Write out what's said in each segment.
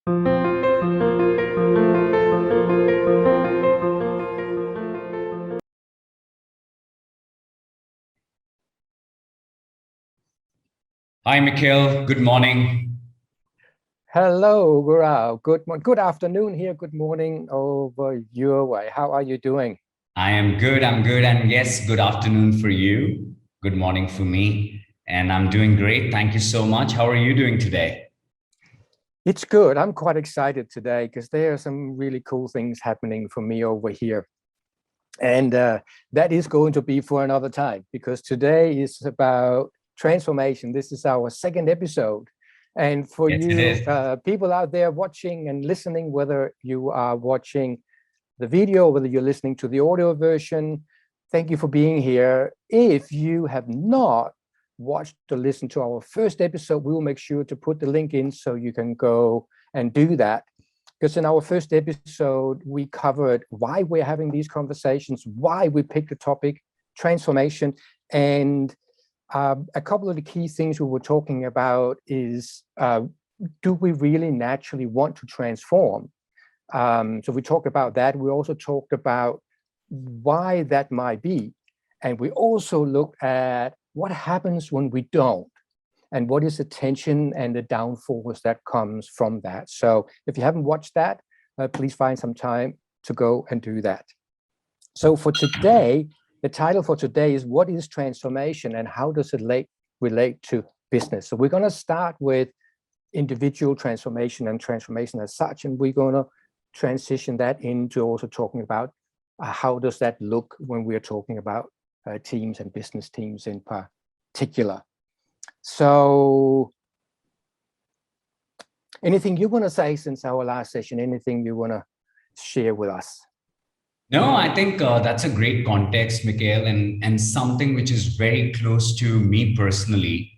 Hi, Mikhail. Good morning. Hello, Gaurav. Good afternoon here. Good morning over your way. How are you doing? I am good. I'm good. And yes, good afternoon for you. Good morning for me. And I'm doing great. Thank you so much. How are you doing today? It's good. I'm quite excited today because there are some really cool things happening for me over here. And that is going to be for another time because today is about transformation. This is our second episode. And for Yes, it you is. people out there watching and listening, whether you are watching the video, whether you're listening to the audio version, thank you for being here. If you have not watched or listened to our first episode, we will make sure to put the link in so you can go and do that. Because in our first episode, we covered why we're having these conversations, why we picked the topic, transformation, and a couple of the key things we were talking about is, do we really naturally want to transform? So we talked about that. We also talked about why that might be. And we also looked at what happens when we don't, and what is the tension and the downfalls that comes from that. So if you haven't watched that, please find some time to go and do that. So for today, the title for today is what is transformation and how does it relate to business? So we're going to start with individual transformation and transformation as such, and we're going to transition that into also talking about how does that look when we're talking about teams and business teams in particular. So anything you want to say since our last session, anything you want to share with us? No, I think that's a great context, Mikhail, and something which is very close to me personally,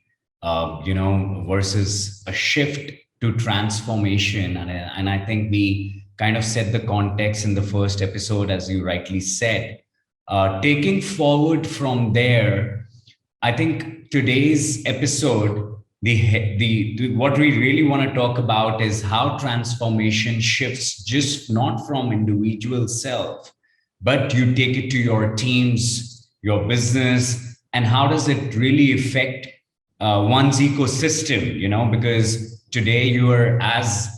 versus a shift to transformation. And I think we kind of set the context in the first episode, as you rightly said. Taking forward from there, I think today's episode, what we really want to talk about is how transformation shifts just not from individual self, but you take it to your teams, your business, and how does it really affect one's ecosystem? Because today you are as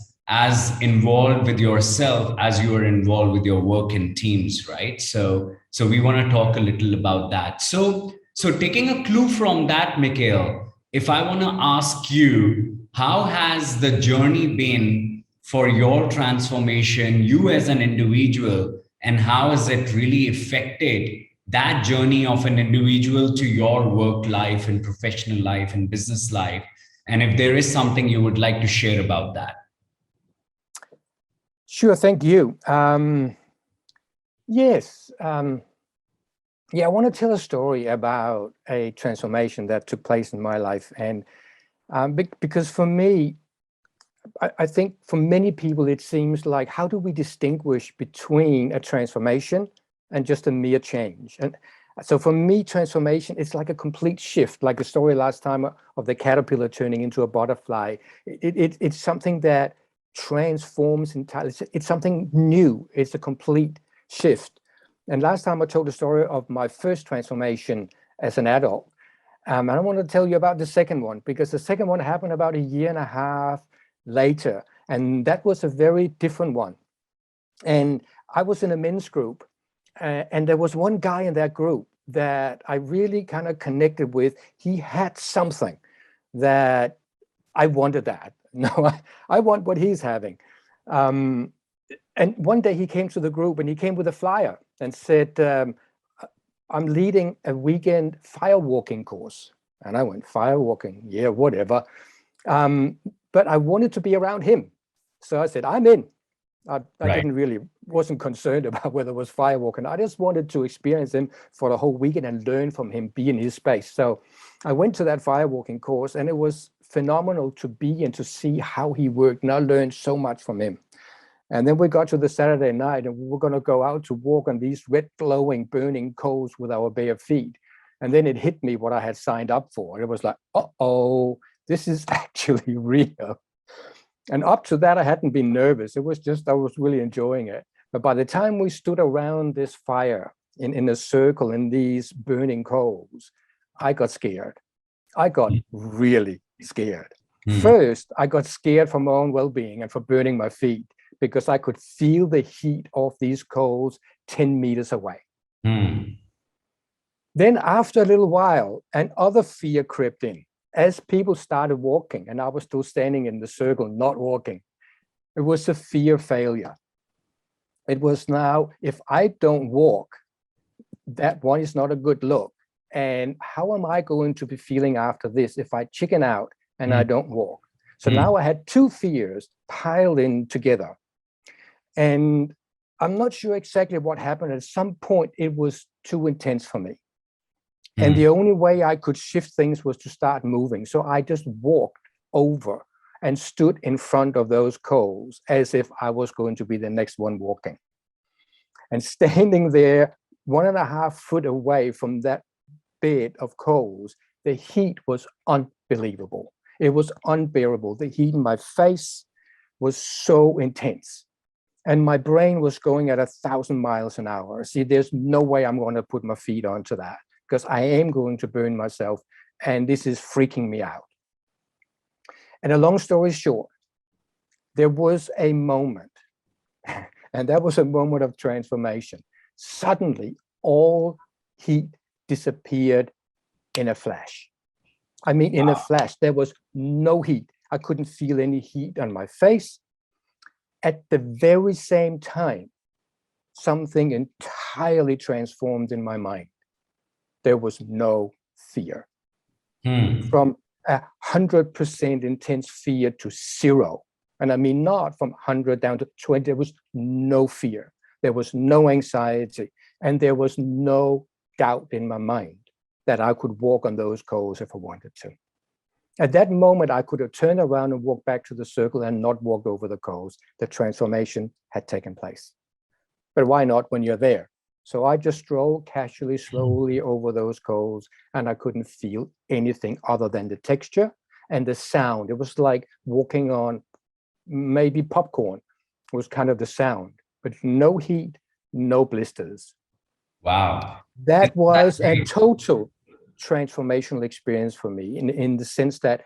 involved with yourself as you are involved with your work and teams, right? So we want to talk a little about that. So taking a clue from that, Mikhail, if I want to ask you, how has the journey been for your transformation, you as an individual, and how has it really affected that journey of an individual to your work life and professional life and business life? And if there is something you would like to share about that. Sure, thank you. Yes. Yeah, I want to tell a story about a transformation that took place in my life. And because for me, I think for many people, it seems like, how do we distinguish between a transformation and just a mere change? And so for me, transformation is like a complete shift, like the story last time of the caterpillar turning into a butterfly. It's something that transforms entirely. It's something new. It's a complete shift. And last time I told the story of my first transformation as an adult. And I want to tell you about the second one, because the second one happened about a year and a half later. And that was a very different one. And I was in a men's group, and there was one guy in that group that I really kind of connected with. He had something that I wanted that. No, I want what he's having. And one day he came to the group and he came with a flyer and said, I'm leading a weekend firewalking course. And I went, firewalking? Yeah, whatever. But I wanted to be around him. So I said, I'm in. I Right. wasn't concerned about whether it was firewalking. I just wanted to experience him for the whole weekend and learn from him, be in his space. So I went to that firewalking course, and it was phenomenal to be and to see how he worked. And I learned so much from him. And then we got to the Saturday night, and we were going to go out to walk on these red, glowing, burning coals with our bare feet. And then it hit me what I had signed up for. It was like, uh-oh, this is actually real. And up to that, I hadn't been nervous. It was just, I was really enjoying it. But by the time we stood around this fire in a circle in these burning coals, I got scared. I got really scared. Hmm. First, I got scared for my own well-being and for burning my feet because I could feel the heat of these coals 10 meters away. Hmm. Then after a little while, another fear crept in as people started walking and I was still standing in the circle, not walking. It was a fear of failure. It was now, if I don't walk, that one is not a good look. And how am I going to be feeling after this if I chicken out and I Hmm. don't walk? So Hmm. now I had two fears piled in together. And I'm not sure exactly what happened. At some point, it was too intense for me. And Hmm. the only way I could shift things was to start moving. So I just walked over and stood in front of those coals as if I was going to be the next one walking. And standing there 1.5 feet away from that bed of coals, the heat was unbelievable. It was unbearable. The heat in my face was so intense. And my brain was going at 1,000 miles an hour. See, there's no way I'm going to put my feet onto that because I am going to burn myself. And this is freaking me out. And a long story short, there was a moment, and that was a moment of transformation. Suddenly, all heat disappeared in a flash. I mean, in a flash, there was no heat. I couldn't feel any heat on my face. At the very same time, something entirely transformed in my mind. There was no fear. Hmm. From 100% intense fear to zero. And I mean, not from 100 down to 20, there was no fear. There was no anxiety. And there was no doubt in my mind that I could walk on those coals if I wanted to. At that moment, I could have turned around and walked back to the circle and not walked over the coals. The transformation had taken place. But why not when you're there? So I just strolled casually, slowly over those coals, and I couldn't feel anything other than the texture and the sound. It was like walking on maybe popcorn was kind of the sound, but no heat, no blisters. Wow. That Isn't that was a great? total transformational experience for me in the sense that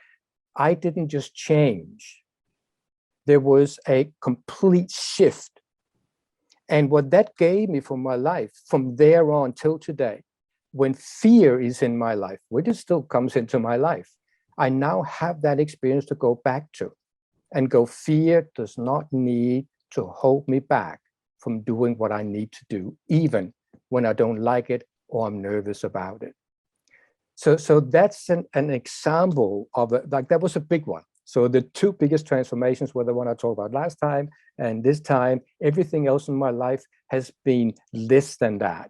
I didn't just change. There was a complete shift. And what that gave me for my life from there on till today, when fear is in my life, which it still comes into my life, I now have that experience to go back to and go, fear does not need to hold me back from doing what I need to do, even when I don't like it or I'm nervous about it. So that's an example of it. Like that was a big one. So the two biggest transformations were the one I talked about last time and this time. Everything else in my life has been less than that,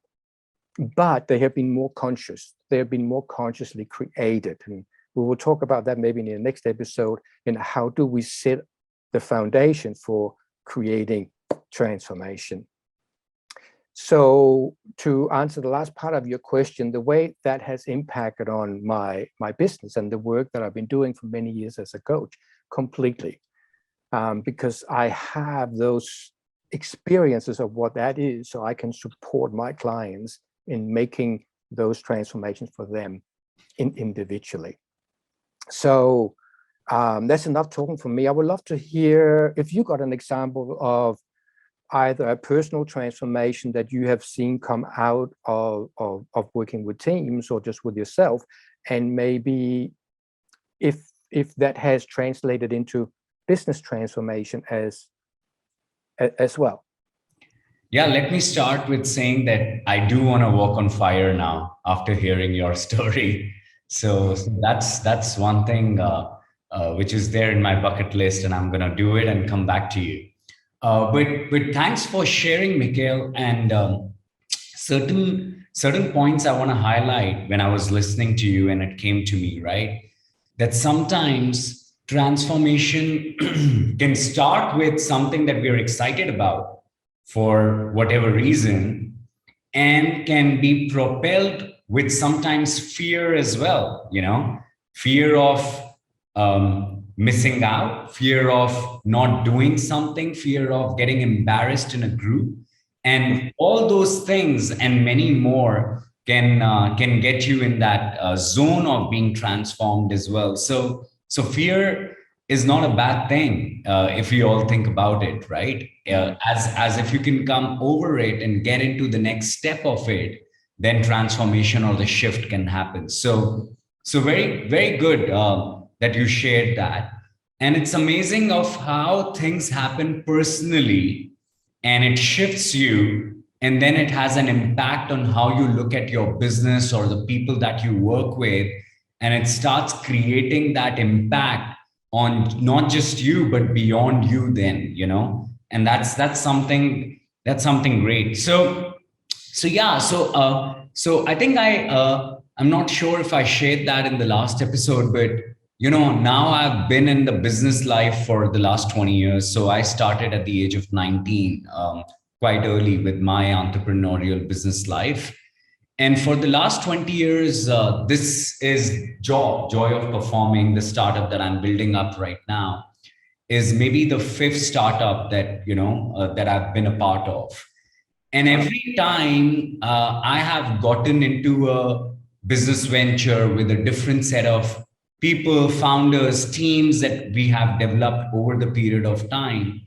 but they have been more conscious. They have been more consciously created. And we will talk about that maybe in the next episode. And how do we set the foundation for creating transformation? So to answer the last part of your question, the way that has impacted on my business and the work that I've been doing for many years as a coach, completely, because I have those experiences of what that is, so I can support my clients in making those transformations for them individually. So that's enough talking for me. I would love to hear if you got an example of either a personal transformation that you have seen come out of working with teams or just with yourself, and maybe if that has translated into business transformation as well. Yeah, let me start with saying that I do want to walk on fire now after hearing your story. So that's one thing which is there in my bucket list, and I'm gonna do it and come back to you. But thanks for sharing, Mikhail. And certain points I want to highlight when I was listening to you, and it came to me, right? That sometimes transformation can start with something that we're excited about for whatever reason, and can be propelled with sometimes fear as well, fear of missing out, fear of not doing something, fear of getting embarrassed in a group, and all those things and many more can get you in that zone of being transformed as well. So fear is not a bad thing if we all think about it, right? As if you can come over it and get into the next step of it, then transformation or the shift can happen. So very good that you shared that, and it's amazing of how things happen personally, and it shifts you, and then it has an impact on how you look at your business or the people that you work with, and it starts creating that impact on not just you but beyond you then, and that's something great. So I think I'm not sure if I shared that in the last episode, but now I've been in the business life for the last 20 years. So I started at the age of 19, quite early with my entrepreneurial business life. And for the last 20 years, this is Joy of Performing, the startup that I'm building up right now, is maybe the fifth startup that I've been a part of. And every time I have gotten into a business venture with a different set of people, founders, teams that we have developed over the period of time,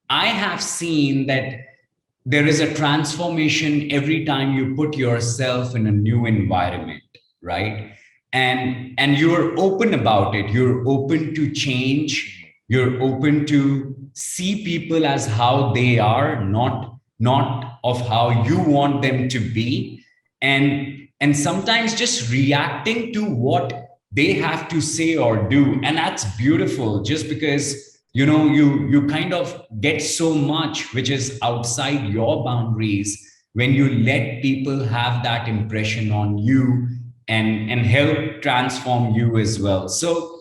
I have seen that there is a transformation every time you put yourself in a new environment, right? And you're open about it. You're open to change. You're open to see people as how they are, not of how you want them to be, and sometimes just reacting to what they have to say or do, and that's beautiful. Just because you kind of get so much which is outside your boundaries when you let people have that impression on you, and help transform you as well. So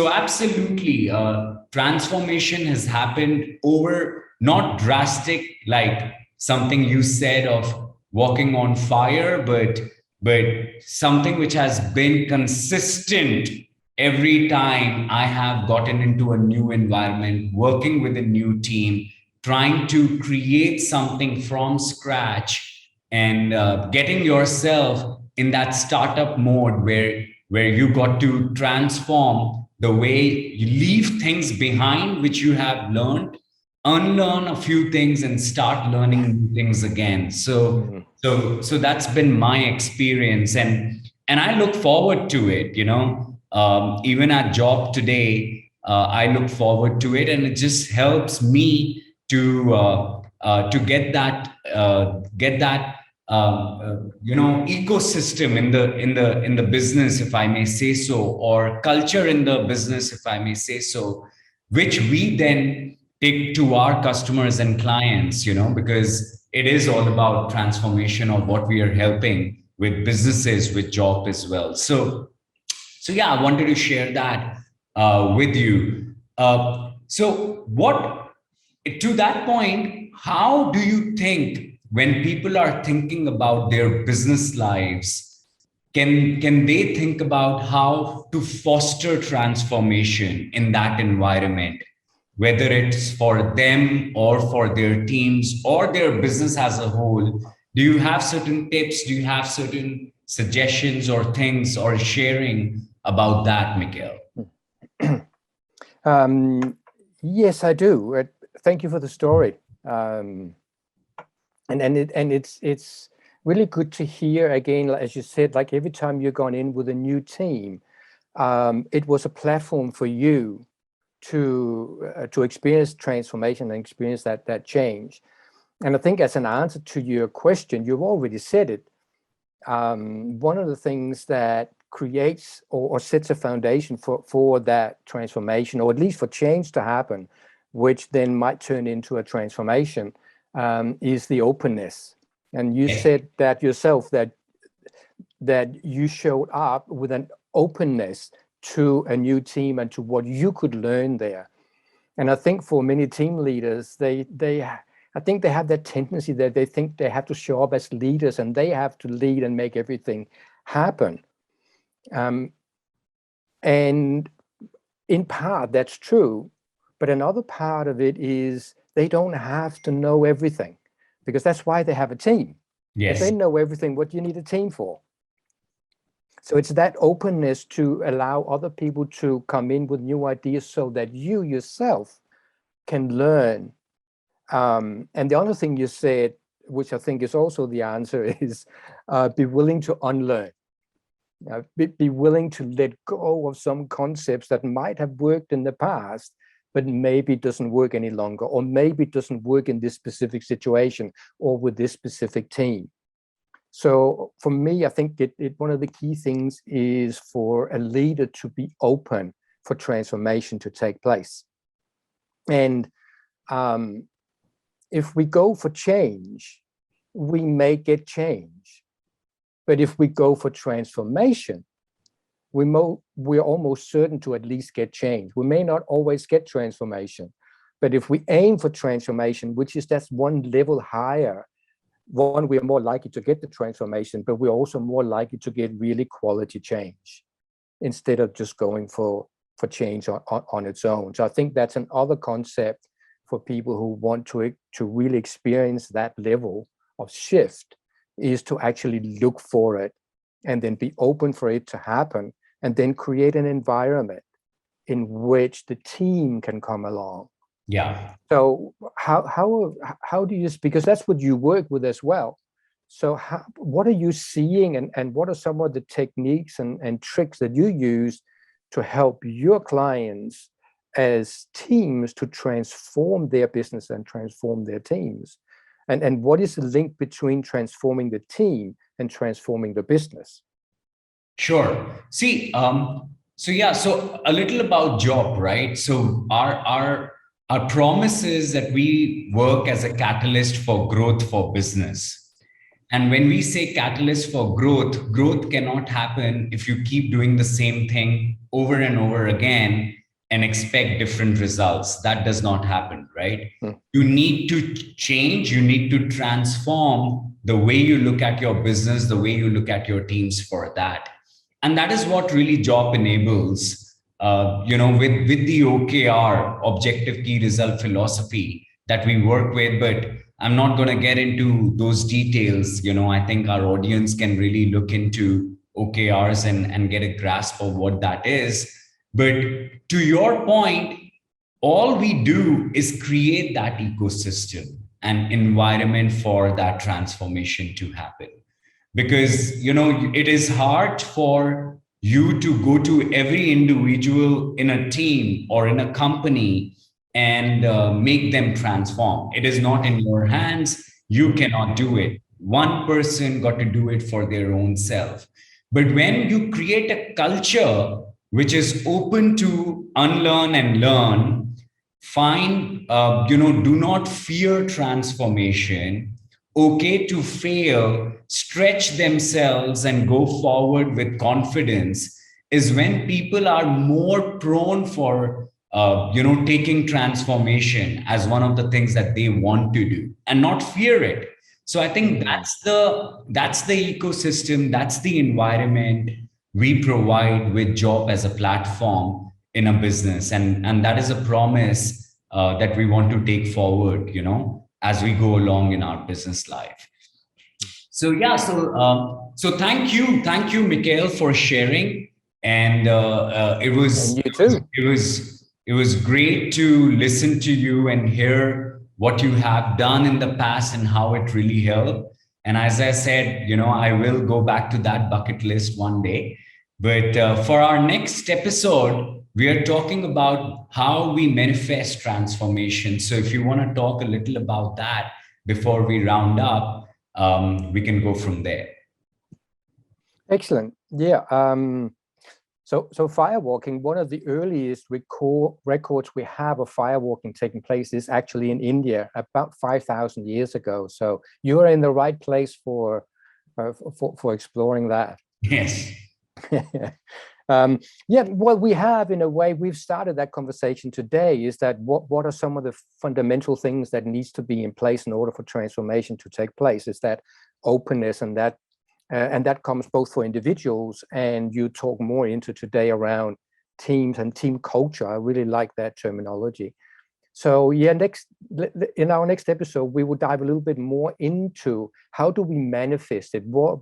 absolutely, transformation has happened over, not drastic like something you said of walking on fire, but something which has been consistent every time I have gotten into a new environment, working with a new team, trying to create something from scratch, and getting yourself in that startup mode where you got to transform the way you leave things behind which you have learned, unlearn a few things and start learning new things again. So that's been my experience, and I look forward to it. Even at job today, I look forward to it, and it just helps me to get that ecosystem in the business, if I may say so, or culture in the business, if I may say so, which we then take to our customers and clients, because it is all about transformation of what we are helping with businesses, with job as well. So yeah, I wanted to share that with you. So what to that point, how do you think when people are thinking about their business lives, can they think about how to foster transformation in that environment, whether it's for them or for their teams or their business as a whole? Do you have certain tips? Do you have certain suggestions or things or sharing about that, Mikhail? Yes, I do. Thank you for the story. It's really good to hear again, as you said, like every time you've gone in with a new team, it was a platform for you to experience transformation and experience that change. And I think as an answer to your question, you've already said it. One of the things that creates or sets a foundation for that transformation, or at least for change to happen, which then might turn into a transformation, is the openness. And you said that yourself, that you showed up with an openness to a new team and to what you could learn there. And I think for many team leaders, I think they have that tendency that they think they have to show up as leaders and they have to lead and make everything happen. And in part, that's true. But another part of it is they don't have to know everything, because that's why they have a team. If they Yes. know everything, what do you need a team for? So it's that openness to allow other people to come in with new ideas so that you yourself can learn. And the other thing you said, which I think is also the answer, is be willing to unlearn. Be willing to let go of some concepts that might have worked in the past, but maybe doesn't work any longer, or maybe doesn't work in this specific situation or with this specific team. So for me, I think one of the key things is for a leader to be open for transformation to take place. And if we go for change, we may get change. But if we go for transformation, we're almost certain to at least get change. We may not always get transformation, but if we aim for transformation, which is that's one level higher, one, we are more likely to get the transformation, but we're also more likely to get really quality change instead of just going for change on its own. So I think that's another concept for people who want to really experience that level of shift, is to actually look for it and then be open for it to happen, and then create an environment in which the team can come along. Yeah. So how do you, because that's what you work with as well. So what are you seeing, and what are some of the techniques and tricks that you use to help your clients as teams to transform their business and transform their teams? And what is the link between transforming the team and transforming the business? Sure. See, so a little about job, right? So our promise is that we work as a catalyst for growth for business. And when we say catalyst for growth, growth cannot happen if you keep doing the same thing over and over again and expect different results. That does not happen, right? Hmm. You need to change, you need to transform the way you look at your business, the way you look at your teams for that. And that is what really job enables, with the OKR, objective key result philosophy, that we work with. But I'm not going to get into those details. I think our audience can really look into OKRs and get a grasp of what that is. But to your point, all we do is create that ecosystem and environment for that transformation to happen. Because it is hard for you to go to every individual in a team or in a company and make them transform. It is not in your hands. You cannot do it. One person got to do it for their own self. But when you create a culture which is open to unlearn and learn, find, do not fear transformation, okay to fail, stretch themselves, and go forward with confidence, is when people are more prone for taking transformation as one of the things that they want to do and not fear it. So I think that's the ecosystem, that's the environment we provide with job as a platform in a business, and that is a promise that we want to take forward, as we go along in our business life. So yeah, so thank you, Mikhail, for sharing, and it And was you it was too. it was it was great to listen to you and hear what you have done in the past and how it really helped. And as I said, I will go back to that bucket list one day. But for our next episode, we are talking about how we manifest transformation. So if you want to talk a little about that before we round up, we can go from there. Excellent. Yeah. So firewalking, one of the earliest records we have of firewalking taking place is actually in India about 5,000 years ago. So you are in the right place for exploring that. Yes. Yeah, what we have, in a way, we've started that conversation today, is that what are some of the fundamental things that needs to be in place in order for transformation to take place? Is that openness, and that comes both for individuals, and you talk more into today around teams and team culture. I really like that terminology. So yeah, in our next episode, we will dive a little bit more into how do we manifest it? What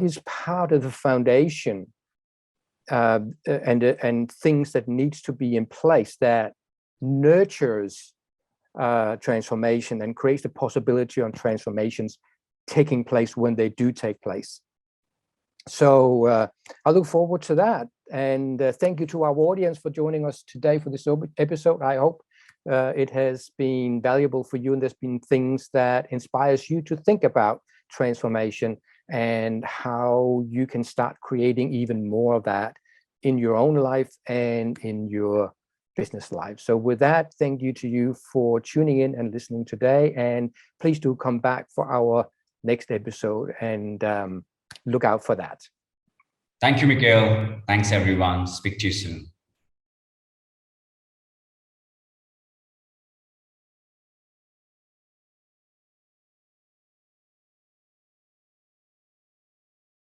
is part of the foundation and things that needs to be in place that nurtures transformation and creates the possibility on transformations taking place when they do take place. So I look forward to that. And thank you to our audience for joining us today for this episode. I hope it has been valuable for you, and there's been things that inspires you to think about transformation and how you can start creating even more of that in your own life and in your business life. So with that, thank you to you for tuning in and listening today. And please do come back for our next episode and look out for that. Thank you, Mikal. Thanks, everyone. Speak to you soon.